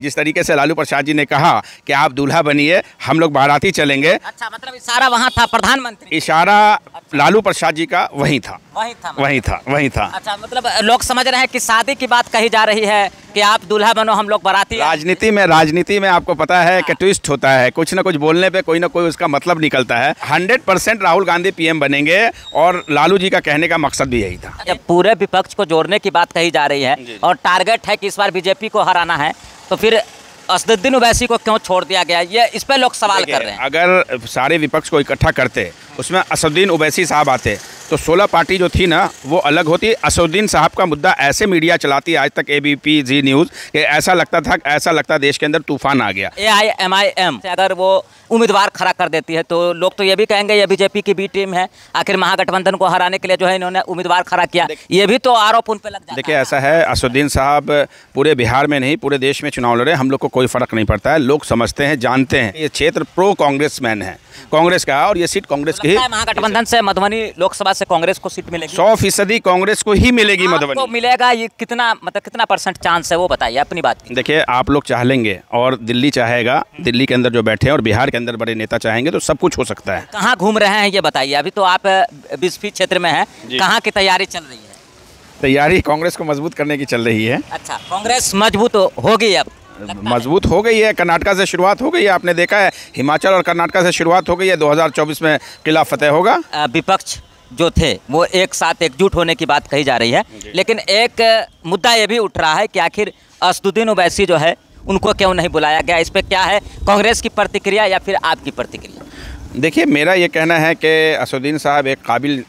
जिस तरीके से लालू प्रसाद जी ने कहा कि आप दूल्हा बनिए, हम लोग बाराती चलेंगे। अच्छा, मतलब इशारा वहाँ था प्रधानमंत्री, इशारा लालू प्रसाद जी का वही था। वही था। अच्छा, मतलब लोग समझ रहे हैं कि शादी की बात कही जा रही है कि आप दूल्हा बनो, हम लोग बाराती। राजनीति में आपको पता है कि ट्विस्ट होता है, कुछ ना कुछ बोलने पे कोई ना कोई उसका मतलब निकलता है। 100% राहुल गांधी पीएम बनेंगे और लालू जी का कहने का मकसद भी यही था। जब पूरे विपक्ष को जोड़ने की बात कही जा रही है और टारगेट है कि इस बार बीजेपी को हराना है, तो फिर असदुद्दीन ओवैसी को क्यों छोड़ दिया गया, ये इस पे लोग सवाल कर रहे हैं। अगर सारे विपक्ष को इकट्ठा करते, उसमें असदुद्दीन ओवैसी साहब आते, तो 16 पार्टी जो थी ना वो अलग होती। असदुद्दीन साहब का मुद्दा ऐसे मीडिया चलाती आज तक, ABP, जी न्यूज़, कि ऐसा लगता देश के अंदर तूफान आ गया। AIMIM अगर वो उम्मीदवार खड़ा कर देती है तो लोग तो ये भी कहेंगे ये बीजेपी की बी टीम है, आखिर महागठबंधन को हराने के लिए जो है इन्होंने उम्मीदवार खड़ा किया, ये भी तो आरोप उन पे लग जाता है। देखिए, ऐसा है, असदुद्दीन साहब पूरे बिहार में नहीं पूरे देश में चुनाव लड़े, हम लोग को कोई फर्क नहीं पड़ता है। लोग समझते हैं, जानते हैं ये क्षेत्र प्रो कांग्रेसमैन है, कांग्रेस का, और ये सीट कांग्रेस की ही। महागठबंधन से मधुबनी लोकसभा से कांग्रेस को सीट मिलेगी, 100% कांग्रेस को ही मिलेगी। मधुबनी को मिलेगा, ये कितना परसेंट चांस है वो बताइए अपनी बात की। देखिए, आप लोग चाह लेंगे और दिल्ली चाहेगा, दिल्ली के अंदर जो बैठे हैं और बिहार के अंदर बड़े नेता चाहेंगे तो सब कुछ हो सकता है। कहाँ घूम रहे हैं ये बताइए, अभी तो आप बिस्फी क्षेत्र में हैं, कहाँ की तैयारी चल रही है? तैयारी कांग्रेस को मजबूत करने की चल रही है। अच्छा, कांग्रेस मजबूत होगी, अब मजबूत हो गई है। कर्नाटका से शुरुआत हो गई है, आपने देखा है, हिमाचल और कर्नाटका से शुरुआत हो गई है। 2024 में किला फतेह होगा। विपक्ष जो थे वो एक साथ एकजुट होने की बात कही जा रही है, लेकिन एक मुद्दा ये भी उठ रहा है कि आखिर असदुद्दीन ओवैसी जो है उनको क्यों नहीं बुलाया गया, इस पर क्या है कांग्रेस की प्रतिक्रिया या फिर आपकी प्रतिक्रिया? देखिए, मेरा ये कहना है कि असदुद्दीन साहब एक काबिल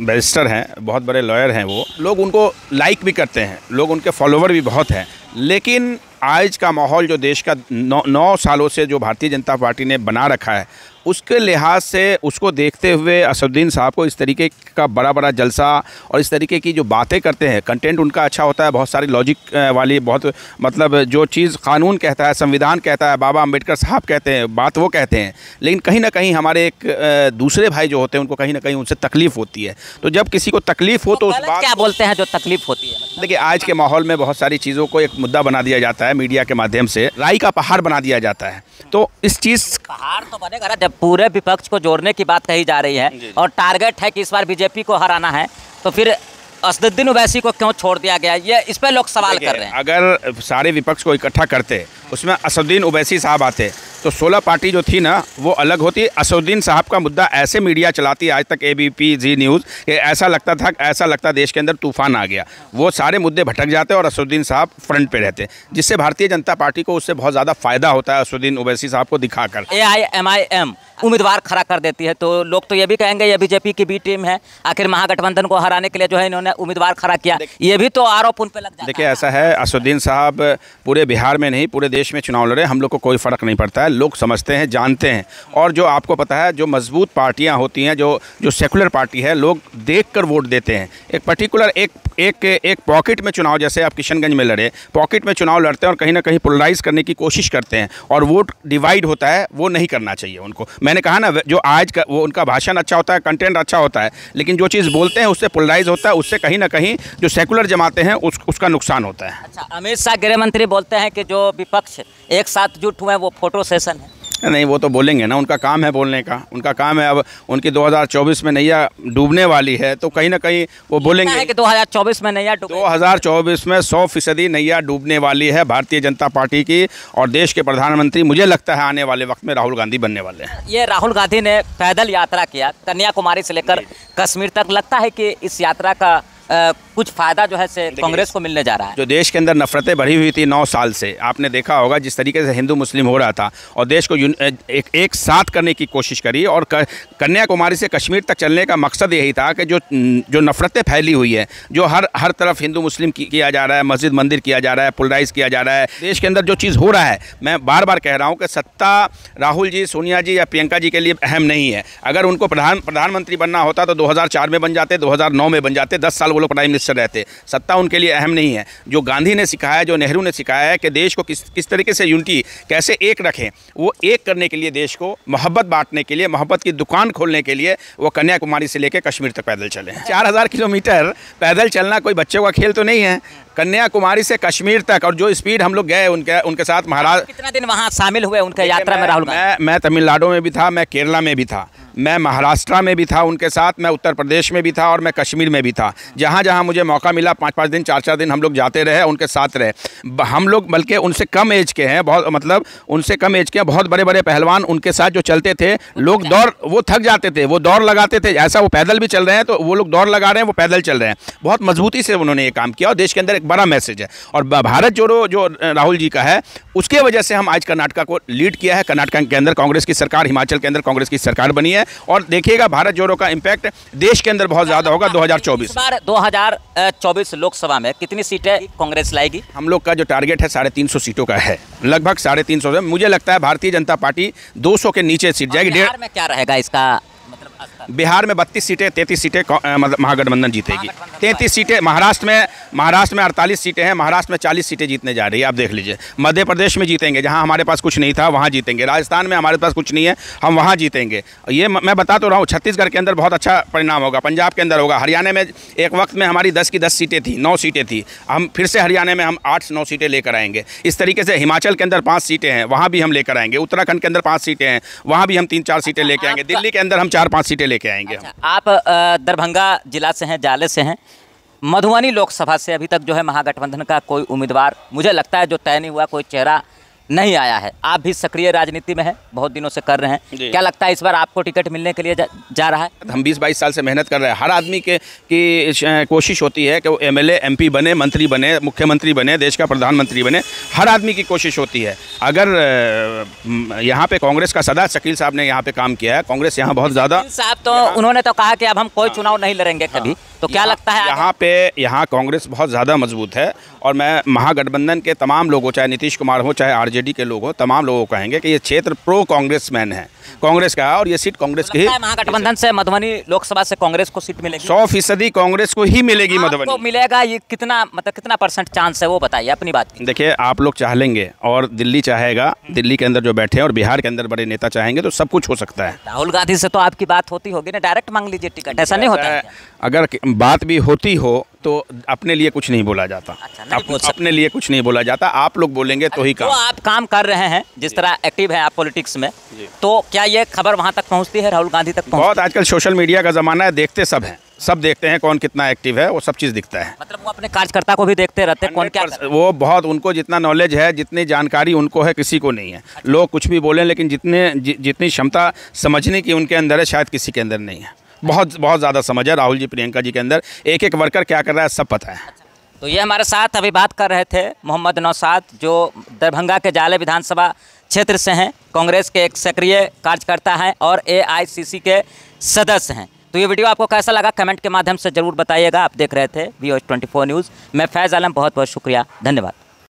बैरिस्टर हैं, बहुत बड़े लॉयर हैं, वो लोग उनको लाइक भी करते हैं, लोग उनके फॉलोवर भी बहुत हैं। लेकिन आज का माहौल जो देश का 9 सालों से जो भारतीय जनता पार्टी ने बना रखा है, उसके लिहाज से उसको देखते हुए असदुद्दीन साहब को इस तरीके का बड़ा जलसा और इस तरीके की जो बातें करते हैं, कंटेंट उनका अच्छा होता है, बहुत सारी लॉजिक वाली, बहुत मतलब जो चीज़ कानून कहता है, संविधान कहता है, बाबा अम्बेडकर साहब कहते हैं, बात वो कहते हैं। लेकिन कहीं ना कहीं हमारे एक दूसरे भाई जो होते हैं उनको कहीं ना कहीं उनसे तकलीफ़ होती है। तो जब किसी को तकलीफ़ हो तो उस बात क्या बोलते हैं जो तकलीफ़ होती है? देखिए, आज के माहौल में बहुत सारी चीज़ों को एक मुद्दा बना दिया जाता है, मीडिया के माध्यम से राई का पहाड़ बना दिया जाता है। तो इस चीज़ पहाड़ तो बनेगा ना जब पूरे विपक्ष को जोड़ने की बात कही जा रही है और टारगेट है कि इस बार बीजेपी को हराना है, तो फिर असदुद्दीन ओवैसी को क्यों छोड़ दिया गया, ये इस पे लोग सवाल कर रहे हैं। अगर सारे विपक्ष को इकट्ठा करते, उसमें असदुद्दीन ओवैसी साहब आते, तो 16 पार्टी जो थी ना वो अलग होती। असदुद्दीन साहब का मुद्दा ऐसे मीडिया चलाती आज तक, ABP, जी न्यूज़, कि ऐसा लगता देश के अंदर तूफान आ गया। वो सारे मुद्दे भटक जाते और असदुद्दीन साहब फ्रंट पे रहते, जिससे भारतीय जनता पार्टी को उससे बहुत ज़्यादा फायदा होता है असदुद्दीन ओवैसी साहब को दिखाकर। AIMIM उम्मीदवार खड़ा कर देती है तो लोग तो ये भी कहेंगे ये बीजेपी की बी टीम है, आखिर महागठबंधन को हराने के लिए जो है इन्होंने उम्मीदवार खड़ा किया, ये भी तो आरोप उन पे लग जाता है। देखिए, ऐसा है, असदुद्दीन साहब पूरे बिहार में नहीं पूरे देश में चुनाव लड़े, हम लोग को कोई फ़र्क नहीं पड़ता है। लोग समझते हैं, जानते हैं, और जो आपको पता है जो मजबूत पार्टियां होती हैं, जो सेकुलर पार्टी है, लोग देखकर वोट देते हैं। एक पर्टिकुलर एक पॉकेट में चुनाव, जैसे आप किशनगंज में लड़े, पॉकेट में चुनाव लड़ते हैं और कहीं ना कहीं पोलराइज करने की कोशिश करते हैं और वोट डिवाइड होता है, वो नहीं करना चाहिए उनको। मैंने कहा ना, जो आज का वो उनका भाषण अच्छा होता है, कंटेंट अच्छा होता है, लेकिन जो चीज़ बोलते हैं उससे पोलराइज होता है, उससे कहीं ना कहीं जो सेकुलर जमाते हैं उसका नुकसान होता है। अच्छा, अमित शाह गृह मंत्री बोलते हैं कि जो विपक्ष एक साथ जुट हुए हैं वो फोटो सेशन है। नहीं, वो तो बोलेंगे ना, उनका काम है बोलने का, उनका काम है। अब उनकी 2024 में नैया डूबने वाली है तो कहीं ना कहीं वो बोलेंगे कि 2024 में नैया 2024 में 100% नैया डूबने वाली है भारतीय जनता पार्टी की, और देश के प्रधानमंत्री मुझे लगता है आने वाले वक्त में राहुल गांधी बनने वाले हैं। ये राहुल गांधी ने पैदल यात्रा किया कन्याकुमारी से लेकर कश्मीर तक, लगता है कि इस यात्रा का कुछ फायदा जो है से कांग्रेस को मिलने जा रहा है। जो देश के अंदर नफरतें बढ़ी हुई थी 9 साल से, आपने देखा होगा जिस तरीके से हिंदू मुस्लिम हो रहा था और देश को एक साथ करने की कोशिश करी, और कन्याकुमारी से कश्मीर तक चलने का मकसद यही था कि जो नफरतें फैली हुई है, जो हर तरफ हिंदू मुस्लिम किया जा रहा है, मस्जिद मंदिर किया जा रहा है, पोलराइज किया जा रहा है, देश के अंदर जो चीज़ हो रहा है, मैं बार बार कह रहा हूँ कि सत्ता राहुल जी, सोनिया जी या प्रियंका जी के लिए अहम नहीं है। अगर उनको प्रधानमंत्री बनना होता तो 2004 में बन जाते, 2009 में बन जाते, 10 साल वो वो लोग प्राइम मिनिस्टर रहते। सत्ता उनके लिए अहम नहीं है। जो गांधी ने सिखाया, जो नेहरू ने सिखाया है कि देश को किस तरीके से यूनिटी कैसे एक रखें, वो एक करने के लिए, देश को मोहब्बत बांटने के लिए, मोहब्बत की दुकान खोलने के लिए वो कन्याकुमारी से लेकर कश्मीर तक पैदल चले हैं। 4000 किलोमीटर पैदल चलना कोई बच्चों का खेल तो नहीं है। कन्याकुमारी से कश्मीर तक, और जो स्पीड हम लोग गए उनके साथ महाराज। कितना दिन वहाँ शामिल हुए उनके यात्रा में राहुल गांधी? मैं तमिलनाडु में भी था, मैं केरला में भी था, मैं महाराष्ट्र में भी था उनके साथ, मैं उत्तर प्रदेश में भी था और मैं कश्मीर में भी था। जहाँ जहाँ मुझे मौका मिला 5-5 दिन 4-4 दिन हम लोग जाते रहे, उनके साथ रहे। हम लोग बल्कि उनसे कम एज के हैं, बहुत मतलब उनसे कम एज के, बहुत बड़े बड़े पहलवान उनके साथ जो चलते थे, लोग दौड़, वो थक जाते थे, वो दौड़ लगाते थे। ऐसा वो पैदल भी चल रहे हैं तो वो लोग दौड़ लगा रहे हैं, वो पैदल चल रहे हैं। बहुत मजबूती से उन्होंने ये काम किया और देश के अंदर एक बड़ा मैसेज है। और भारत जोड़ो जो राहुल जी का है, उसके वजह से हम आज कर्नाटका को लीड किया है। कर्नाटका के अंदर कांग्रेस की सरकार, हिमाचल के अंदर कांग्रेस की सरकार बनी है और देखिएगा भारत जोड़ो का इम्पैक्ट देश के अंदर बहुत ज़्यादा होगा 2024। 2024 लोकसभा में कितनी सीटें कांग्रेस लाएगी? हम लोग का जो टारगेट है 350 सीटों का है, लगभग 350 से। मुझे लगता है भारतीय जनता पार्टी 200 के नीचे सीट जाएगी। बिहार में क्या रहेगा इसका मतलब? बिहार में 32 सीटें, 33 सीटें महागठबंधन जीतेगी। 33 सीटें महाराष्ट्र में 48 सीटें हैं। महाराष्ट्र में 40 सीटें जीतने जा रही है, आप देख लीजिए। मध्य प्रदेश में जीतेंगे, जहां हमारे पास कुछ नहीं था वहां जीतेंगे। राजस्थान में हमारे पास कुछ नहीं है, हम वहां जीतेंगे। ये मैं बता तो रहा हूँ। छत्तीसगढ़ के अंदर बहुत अच्छा परिणाम होगा, पंजाब के अंदर होगा, हरियाणा में एक वक्त में हमारी 10 की 10 सीटें थी, 9 सीटें थी। हम फिर से हरियाणा में हम 8-9 सीटें लेकर आएंगे। इस तरीके से हिमाचल के अंदर 5 सीटें हैं, वहाँ भी हम लेकर आएंगे। उत्तराखंड के अंदर 5 सीटें हैं, वहाँ भी हम 3-4 सीटें लेके आएंगे। दिल्ली के अंदर हम 4-5 सीटें लेके आएंगे। आप दरभंगा जिला से हैं, जाले से हैं। मधुबनी लोकसभा से अभी तक जो है महागठबंधन का कोई उम्मीदवार मुझे लगता है जो तय नहीं हुआ, कोई चेहरा नहीं आया है। आप भी सक्रिय राजनीति में हैं, बहुत दिनों से कर रहे हैं। क्या लगता है इस बार आपको टिकट मिलने के लिए जा रहा है? हम 20-22 साल से मेहनत कर रहे हैं। हर आदमी की कोशिश होती है कि वो MLA MP बने, मंत्री बने, मुख्यमंत्री बने, देश का प्रधानमंत्री बने। हर आदमी की कोशिश होती है। अगर यहाँ पे कांग्रेस का सदा शकील साहब ने यहाँ पे काम किया है, कांग्रेस यहाँ बहुत ज़्यादा साहब तो उन्होंने तो कहा कि अब हम कोई चुनाव नहीं लड़ेंगे कभी, तो क्या लगता है यहाँ कांग्रेस बहुत ज़्यादा मजबूत है। और मैं महागठबंधन के तमाम लोगों, चाहे नीतीश कुमार हो, चाहे RJD के लोग हो, तमाम लोगों को कहेंगे कि ये क्षेत्र प्रो कांग्रेसमैन है, कांग्रेस का, और ये सीट कांग्रेस की ही। महागठबंधन से मधुबनी लोकसभा से कांग्रेस को सीट मिलेगी? 100% कांग्रेस को ही मिलेगी मधुबनी। मिलेगा, ये कितना मतलब कितना % चांस है वो बताइए अपनी बात की। देखिए, आप लोग चाह लेंगे और दिल्ली चाहेगा, दिल्ली के अंदर जो बैठे हैं और बिहार के अंदर बड़े नेता चाहेंगे तो सब कुछ हो सकता है। राहुल गांधी से तो आपकी बात होती होगी ना, डायरेक्ट मांग लीजिए टिकट, ऐसा नहीं होता है? अगर बात भी होती हो तो अपने लिए कुछ नहीं बोला जाता। अपने लिए कुछ नहीं बोला जाता, आप लोग बोलेंगे तो ही काम। तो आप काम कर रहे हैं, जिस तरह एक्टिव हैं आप पॉलिटिक्स में, तो क्या ये खबर वहाँ तक पहुँचती है, राहुल गांधी तक? बहुत आजकल सोशल मीडिया का ज़माना है, देखते सब हैं, सब देखते हैं कौन कितना एक्टिव है, वो सब चीज़ दिखता है। मतलब वो अपने कार्यकर्ता को भी देखते रहते हैं, कौन क्या कर रहा है? वो बहुत, उनको जितना नॉलेज है, जितनी जानकारी उनको है, किसी को नहीं है। लोग कुछ भी बोलें, लेकिन जितनी क्षमता समझने की उनके अंदर है, शायद किसी के अंदर नहीं है। बहुत ज़्यादा समझ है राहुल जी, प्रियंका जी के अंदर। एक वर्कर क्या कर रहा है सब पता है। तो ये हमारे साथ अभी बात कर रहे थे मोहम्मद नौशाद, जो दरभंगा के जाले विधानसभा क्षेत्र से हैं, कांग्रेस के एक सक्रिय कार्यकर्ता हैं और AICC के सदस्य हैं। तो ये वीडियो आपको कैसा लगा कमेंट के माध्यम से ज़रूर बताइएगा। आप देख रहे थे VOH 24 न्यूज़। मैं फैज़ आलम, बहुत बहुत शुक्रिया, धन्यवाद।